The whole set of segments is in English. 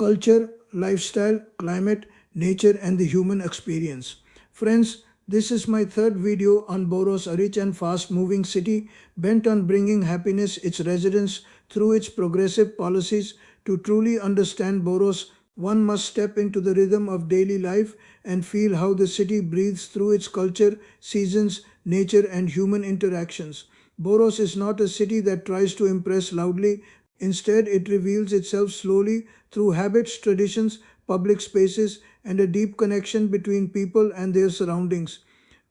culture, lifestyle, climate, nature, and the human experience. Friends, this is my third video on Boros, a rich and fast moving city bent on bringing happiness its residents through its progressive policies. To truly understand Boros, one must step into the rhythm of daily life and feel how the city breathes through its culture, seasons, nature, and human interactions. Boros is not a city that tries to impress loudly. Instead, it reveals itself slowly through habits, traditions, public spaces, and a deep connection between people and their surroundings.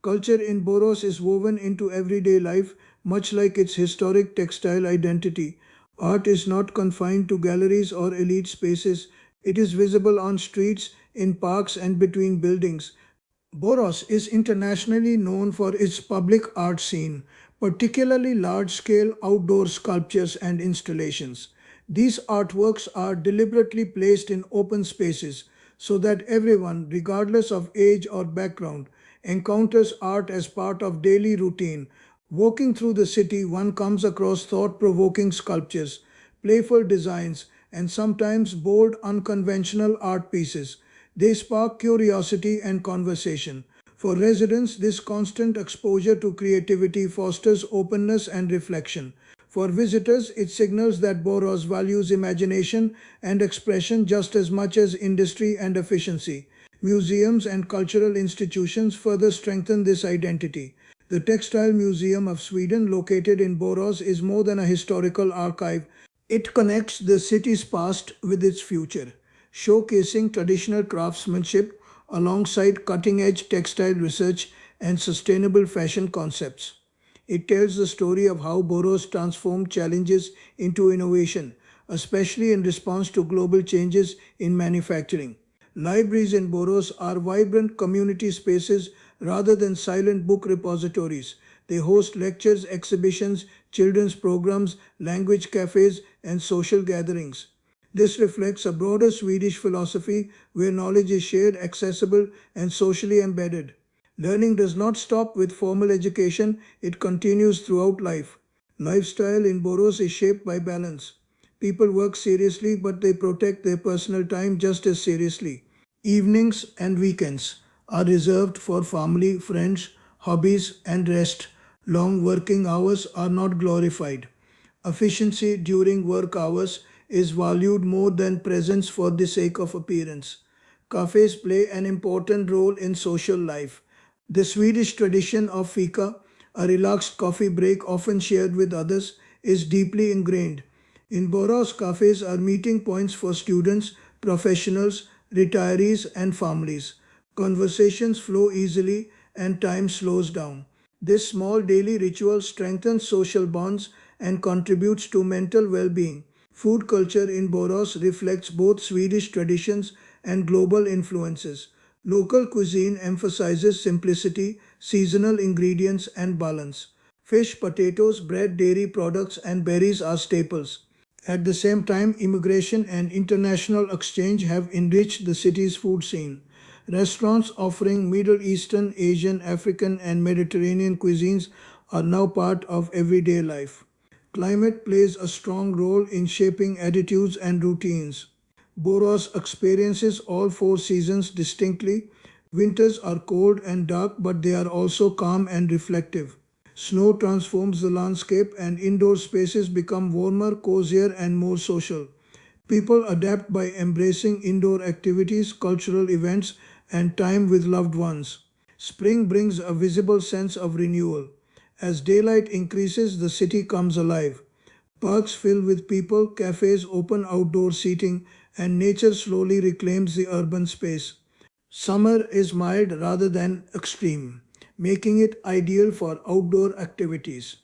Culture in Boros is woven into everyday life, much like its historic textile identity. Art is not confined to galleries or elite spaces. It is visible on streets, in parks, and between buildings. Boros is internationally known for its public art scene, particularly large-scale outdoor sculptures and installations. These artworks are deliberately placed in open spaces so that everyone, regardless of age or background, encounters art as part of daily routine. Walking through the city, one comes across thought-provoking sculptures, playful designs, and sometimes bold, unconventional art pieces. They spark curiosity and conversation. For residents, this constant exposure to creativity fosters openness and reflection. For visitors, it signals that Boros values imagination and expression just as much as industry and efficiency. Museums and cultural institutions further strengthen this identity. The Textile Museum of Sweden, located in Borås, is more than a historical archive. It connects the city's past with its future, showcasing traditional craftsmanship alongside cutting edge textile research and sustainable fashion concepts. It tells the story of how Boros transformed challenges into innovation, especially in response to global changes in manufacturing. Libraries in Boros are vibrant community spaces rather than silent book repositories. They host lectures, exhibitions, children's programs, language cafes, and social gatherings. This reflects a broader Swedish philosophy where knowledge is shared, accessible, and socially embedded. Learning does not stop with formal education, it continues throughout life. Lifestyle in Boros is shaped by balance. People work seriously, but they protect their personal time just as seriously. Evenings and weekends are reserved for family, friends, hobbies, and rest. Long working hours are not glorified. Efficiency during work hours is valued more than presence for the sake of appearance. Cafes play an important role in social life. The Swedish tradition of fika, a relaxed coffee break often shared with others, is deeply ingrained. In Boros, cafes are meeting points for students, professionals, retirees, and families. Conversations flow easily and time slows down. This small daily ritual strengthens social bonds and contributes to mental well being. Food culture in Boros reflects both Swedish traditions and global influences. Local cuisine emphasizes simplicity, seasonal ingredients, and balance. Fish, potatoes, bread, dairy products, and berries are staples. At the same time, immigration and international exchange have enriched the city's food scene. Restaurants offering Middle Eastern, Asian, African, and Mediterranean cuisines are now part of everyday life. Climate plays a strong role in shaping attitudes and routines. Boros experiences all four seasons distinctly. Winters are cold and dark, but they are also calm and reflective. Snow transforms the landscape, and indoor spaces become warmer, cozier, and more social. People adapt by embracing indoor activities, cultural events, and time with loved ones. Spring brings a visible sense of renewal. As daylight increases, the city comes alive. Parks fill with people, cafes open outdoor seating, and nature slowly reclaims the urban space. Summer is mild rather than extreme, making it ideal for outdoor activities.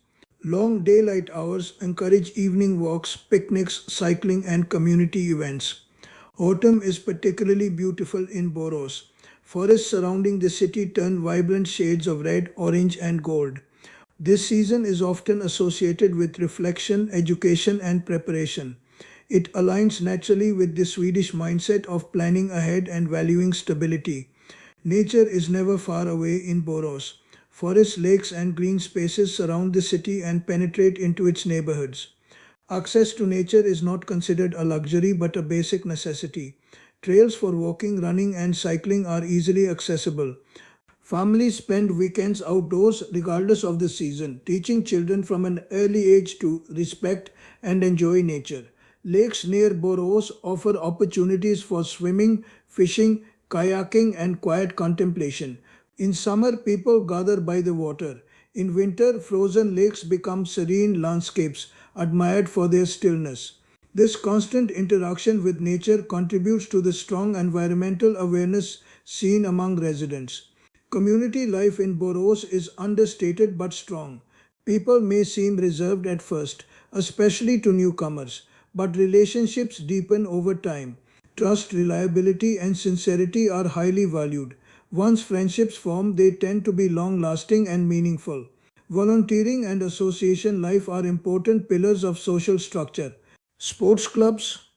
Long daylight hours encourage evening walks, picnics, cycling, and community events. Autumn is particularly beautiful in Boros. Forests surrounding the city turn vibrant shades of red, orange, and gold. This season is often associated with reflection, education, and preparation. It aligns naturally with the Swedish mindset of planning ahead and valuing stability. Nature is never far away in Boros. Forests, lakes, and green spaces surround the city and penetrate into its neighborhoods. Access to nature is not considered a luxury but a basic necessity. Trails for walking, running, and cycling are easily accessible. Families spend weekends outdoors regardless of the season, teaching children from an early age to respect and enjoy nature. Lakes near Boros offer opportunities for swimming, fishing, kayaking, and quiet contemplation. In summer, people gather by the water. In winter, frozen lakes become serene landscapes, admired for their stillness. This constant interaction with nature contributes to the strong environmental awareness seen among residents. Community life in Boros is understated but strong. People may seem reserved at first, especially to newcomers, but relationships deepen over time. Trust, reliability, and sincerity are highly valued. Once friendships form, they tend to be long lasting and meaningful. Volunteering and association life are important pillars of social structure. Sports clubs,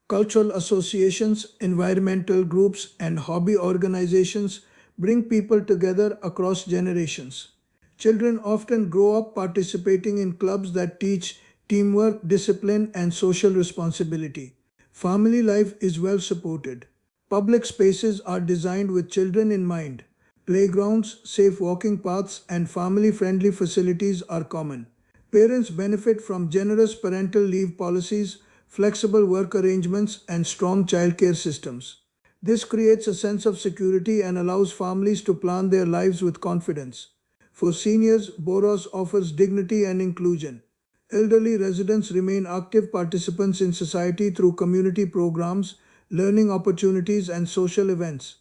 cultural associations, environmental groups, and hobby organizations bring people together across generations. Children often grow up participating in clubs that teach teamwork, discipline, and social responsibility. Family life is well supported. Public spaces are designed with children in mind. Playgrounds, safe walking paths, and family friendly facilities are common. Parents benefit from generous parental leave policies, flexible work arrangements, and strong childcare systems. This creates a sense of security and allows families to plan their lives with confidence. For seniors, Boros offers dignity and inclusion. Elderly residents remain active participants in society through community programs, learning opportunities, and social events.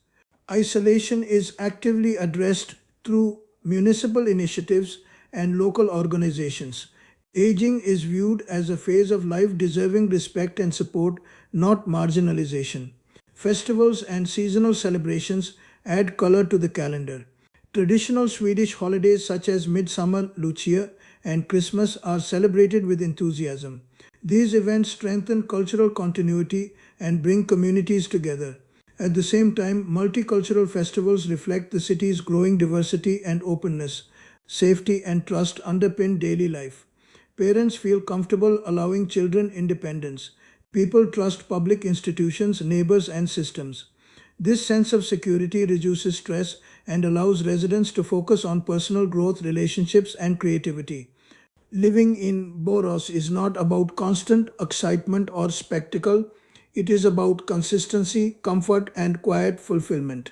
Isolation is actively addressed through municipal initiatives and local organizations. Aging is viewed as a phase of life deserving respect and support, not marginalization. Festivals and seasonal celebrations add color to the calendar. Traditional Swedish holidays such as Midsummer, Lucia, and Christmas are celebrated with enthusiasm. These events strengthen cultural continuity and bring communities together. At the same time, multicultural festivals reflect the city's growing diversity and openness. Safety and trust underpin daily life. Parents feel comfortable allowing children independence. People trust public institutions, neighbors, and systems. This sense of security reduces stress and allows residents to focus on personal growth, relationships, and creativity. Living in Boros is not about constant excitement or spectacle, it is about consistency, comfort, and quiet fulfillment.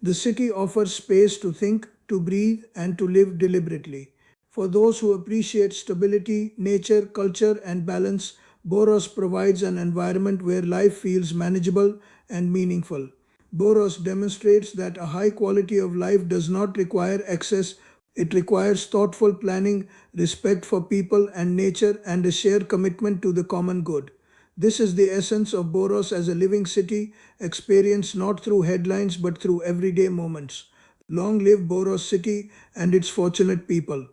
The city offers space to think, to breathe, and to live deliberately. For those who appreciate stability, nature, culture, and balance, Boros provides an environment where life feels manageable and meaningful. Boros demonstrates that a high quality of life does not require excess, it requires thoughtful planning, respect for people and nature, and a shared commitment to the common good. This is the essence of Boros as a living city, experienced not through headlines but through everyday moments. Long live Boros City and its fortunate people.